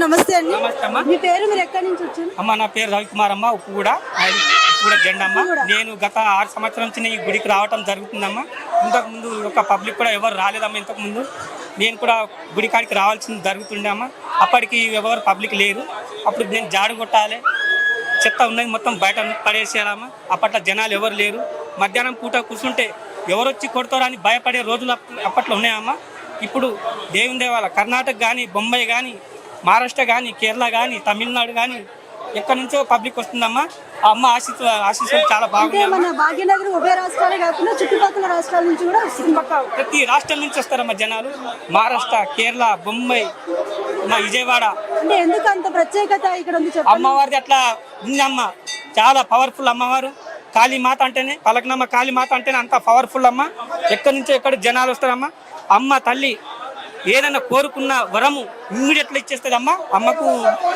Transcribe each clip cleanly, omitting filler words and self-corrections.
నమస్తే అండి. నమస్తే అమ్మా. మీ పేరు, మీరు ఎక్కడి నుంచి వచ్చారు? అమ్మ నా పేరు రవికుమార్ అమ్మ. ఉప్పుగూడ జెండమ్మ. నేను గత 6 సంవత్సరాల నుంచి ఈ గుడికి రావటం జరుగుతుందమ్మా. ఇంతకు ముందు ఒక పబ్లిక్ కూడా ఎవరు రాలేదమ్మా. ఇంతకు ముందు నేను కూడా గుడి కాడికి రావాల్సింది జరుగుతుండే అమ్మ. అప్పటికి ఎవరు పబ్లిక్ లేరు. అప్పుడు నేను జాడు కొట్టాలి, చెత్త ఉన్నది మొత్తం బయట పడేసేయాలమ్మా. అప్పట్లో జనాలు ఎవరు లేరు. మధ్యాహ్నం పూట కూర్చుంటే ఎవరు వచ్చి కొడతారని భయపడే రోజులు అప్పట్లో ఉన్నాయమ్మా. ఇప్పుడు దేవుని దేవాల కర్ణాటక కానీ, బొంబాయి కానీ, మహారాష్ట్ర కానీ, కేరళ కానీ, తమిళనాడు కానీ ఎక్కడి నుంచో పబ్లిక్ వస్తుందమ్మా. ఆ అమ్మ ఆశీస్సులు చాలా బాగున్నాయి. మన భాగ్యనగర్ ఉభయ రాష్ట్రాలే కాకుండా చుట్టుపక్కల రాష్ట్రాల నుంచి కూడా ప్రతి రాష్ట్రం నుంచి వస్తారమ్మా జనాలు. మహారాష్ట్ర, కేరళ, బొంబాయి, మా విజయవాడ. అంటే ఎందుకు అంత ప్రత్యేకత ఇక్కడ ఉంది? అమ్మవారిది అట్లా ఉందమ్మ. చాలా పవర్ఫుల్ అమ్మవారు. కాళీమాత అంటేనే, పలకనమ్మ కాళీమాత అంటేనే అంత పవర్ఫుల్ అమ్మ. ఎక్కడి నుంచో ఎక్కడ జనాలు వస్తారమ్మా. అమ్మ తల్లి ఏదైనా కోరుకున్న వరము ఇమ్మీడియట్గా ఇచ్చేస్తుంది అమ్మ. అమ్మకు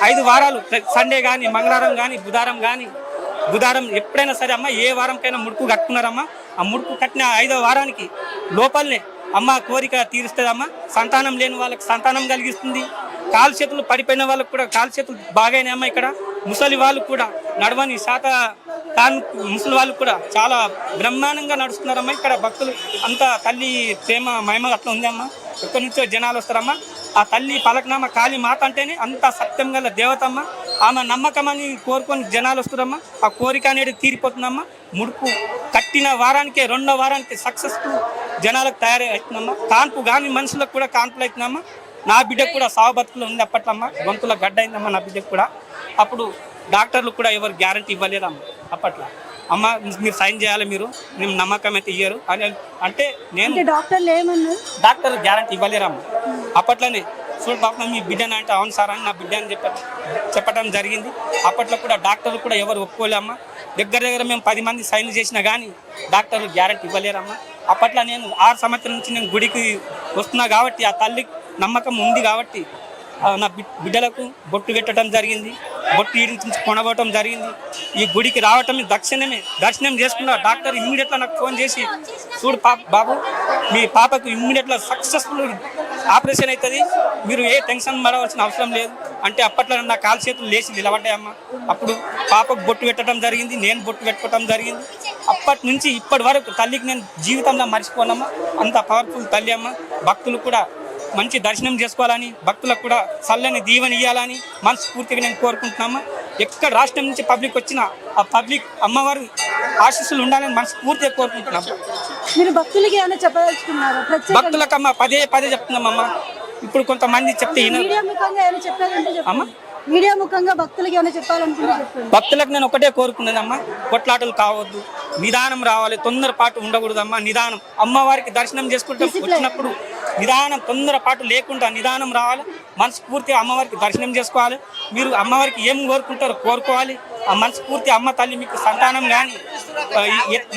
5 వారాలు, సండే కానీ, మంగళవారం కానీ, బుధవారం ఎప్పుడైనా సరే అమ్మ, ఏ వారంకైనా ముడుపు కట్టుకున్నారమ్మా. ఆ ముడుపు కట్టిన 5వ వారానికి లోపలనే అమ్మ కోరిక తీరుస్తుంది. సంతానం లేని వాళ్ళకి సంతానం కలిగిస్తుంది. కాలు చేతులు పడిపోయిన వాళ్ళకు కూడా కాలు చేతులు బాగానే అమ్మ. ఇక్కడ ముసలి వాళ్ళు కూడా నడవని ముసలి వాళ్ళు కూడా చాలా బ్రహ్మాండంగా నడుస్తున్నారమ్మా. ఇక్కడ భక్తులు అంతా తల్లి ప్రేమ మహిమ అట్లా ఉంది అమ్మ. ఎక్కడి నుంచో జనాలు వస్తారమ్మా. ఆ తల్లి పలకనామ కాళీ మాత అంటేనే అంత సత్యం గల దేవతమ్మ. ఆమె నమ్మకం అని కోరుకొని జనాలు వస్తారమ్మా. ఆ కోరిక అనేది తీరిపోతుందమ్మా. ముడుపు కట్టిన వారానికే 2వ వారానికి సక్సెస్ఫుల్ జనాలకు తయారై అవుతుందమ్మా. కాన్పు కానీ మనుషులకు కూడా కాన్పులు అవుతుందమ్మా. నా బిడ్డకు కూడా సావు బతుకులు ఉంది అప్పట్లమ్మా. గొంతుల గడ్డ అయిందమ్మా నా బిడ్డకు కూడా. అప్పుడు డాక్టర్లు కూడా ఎవరు గ్యారంటీ ఇవ్వలేదమ్మా అప్పట్లో. అమ్మ మీరు సైన్ చేయాలి, మీరు మేము నమ్మకం అయితే ఇయ్యరు అని అంటే నేను డాక్టర్ గ్యారంటీ ఇవ్వలేరమ్మా. అప్పట్లోనే చూడు పాప మీ బిడ్డని అంటే అవును సార్ అని నా బిడ్డ అని చెప్పడం జరిగింది. అప్పట్లో కూడా డాక్టర్లు కూడా ఎవరు ఒప్పుకోలేమ్మా. దగ్గర మేము 10 మంది సైన్ చేసినా కానీ డాక్టర్లు గ్యారంటీ ఇవ్వలేరమ్మా. అప్పట్లో నేను 6 సంవత్సరాల నుంచి నేను గుడికి వస్తున్నా కాబట్టి ఆ తల్లి నమ్మకం ఉంది కాబట్టి నా బిడ్డలకు బొట్టు పెట్టడం జరిగింది. బొట్టు నుంచి కొనబోవటం జరిగింది. ఈ గుడికి రావటం దర్శనం చేసుకున్న డాక్టర్ ఇమ్మీడియట్గా నాకు ఫోన్ చేసి చూడు బాబు మీ పాపకు ఇమ్మీడియట్గా సక్సెస్ఫుల్ ఆపరేషన్ అవుతుంది, మీరు ఏ టెన్షన్ పడవలసిన అవసరం లేదు అంటే అప్పట్లో నా కాలు చేతులు లేచి నిలబడ్డాయమ్మ. అప్పుడు పాపకు బొట్టు పెట్టడం జరిగింది, నేను బొట్టు పెట్టుకోవటం జరిగింది. అప్పటి నుంచి ఇప్పటి వరకు తల్లికి నేను జీవితంలో మర్చిపోనమ్మా. అంత పవర్ఫుల్ తల్లి అమ్మ. భక్తులు కూడా మంచి దర్శనం చేసుకోవాలని, భక్తులకు కూడా చల్లని దీవెన ఇవ్వాలని మనస్ఫూర్తిగా నేను కోరుకుంటున్నామా. ఎక్కడ రాష్ట్రం నుంచి పబ్లిక్ వచ్చినా ఆ పబ్లిక్ అమ్మవారి ఆశీస్సులు ఉండాలని మనస్ఫూర్తిగా కోరుకుంటున్నాం. మీరు భక్తులకి ఏమైనా చెప్పదలుచుకున్నారా? భక్తులకు అమ్మ పదే చెప్తున్నామమ్మా. ఇప్పుడు కొంతమంది చెప్తే మీడియా ముఖంగా భక్తులకి ఏమైనా చెప్పాలనుకుంటే భక్తులకు నేను ఒకటే కోరుకున్నదమ్మా, కొట్లాటలు కావద్దు, నిదానం రావాలి, తొందరపాటు ఉండకూడదమ్మా. నిదానం అమ్మవారికి దర్శనం చేసుకుంటే వచ్చినప్పుడు నిదానం, తొందరపాటు లేకుండా నిదానం రావాలి. మనస్ఫూర్తిగా అమ్మవారికి దర్శనం చేసుకోవాలి. మీరు అమ్మవారికి ఏం కోరుకుంటారో కోరుకోవాలి. ఆ మనస్ఫూర్తి అమ్మ తల్లి మీకు సంతానం కానీ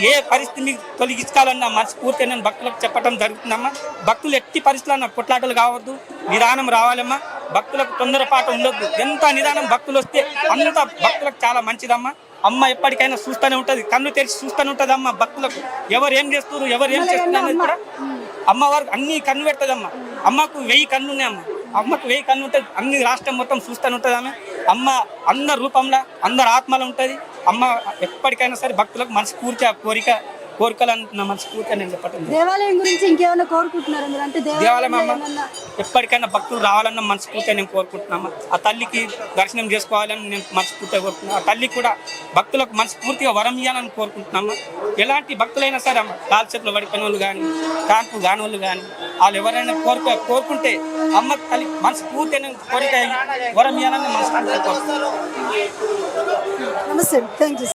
ఏ పరిస్థితి మీకు తొలగించాలన్న మనస్ఫూర్తిగా నేను భక్తులకు చెప్పడం జరుగుతుందమ్మా. భక్తులు ఎట్టి పరిస్థితుల్లో కొట్లాటలు కావద్దు, నిదానం రావాలమ్మా. భక్తులకు తొందరపాటు ఉండొద్దు. ఎంత నిదానం భక్తులు వస్తే అంత భక్తులకు చాలా మంచిదమ్మా. అమ్మ ఎప్పటికైనా చూస్తూనే ఉంటుంది, కన్ను తెరిచి చూస్తూనే ఉంటుంది అమ్మ. భక్తులకు ఎవరు ఏం చేస్తున్నారు, ఎవరు ఏం చేస్తున్నారు అనేది కూడా అమ్మవారికి అన్ని కన్ను పెడుతుందమ్మా. అమ్మకు 1000 కన్ను ఉన్నాయమ్మ. అమ్మకు 1000 కన్ను ఉంటుంది, అన్ని రాష్ట్రం మొత్తం చూస్తూనే ఉంటుంది ఆమె. అమ్మ అందరి రూపంలో, అందరి ఆత్మలో ఉంటుంది అమ్మ. ఎప్పటికైనా సరే భక్తులకు మనస్ఫూర్తి ఆ కోరికలు మనస్ఫూర్తిగా నేను చెప్పటం. దేవాలయం గురించి ఇంకేమైనా కోరుకుంటున్నారా మీరు? అంటే దేవాలయం అమ్మ ఎప్పటికైనా భక్తులు రావాలన్న మనస్ఫూర్తిగా నేను కోరుకుంటున్నామా. ఆ తల్లికి దర్శనం చేసుకోవాలని నేను మనస్ఫూర్తిగా కోరుకుంటున్నాను. ఆ తల్లి కూడా భక్తులకు మనస్ఫూర్తిగా వరం ఇవ్వాలని కోరుకుంటున్నామా. ఎలాంటి భక్తులైనా సరే అమ్మ, కాలు చేతులు పడిపోయిన వాళ్ళు కానీ, కాన్పు కాని వాళ్ళు కానీ, వాళ్ళు ఎవరైనా కోరుకుంటే అమ్మ తల్లి మనస్ఫూర్తిగా నేను కోరిక వరం ఇవ్వాలని మనస్ఫూర్తిగా కోరుకుంటున్నాను. నమస్తే, థ్యాంక్ యూ.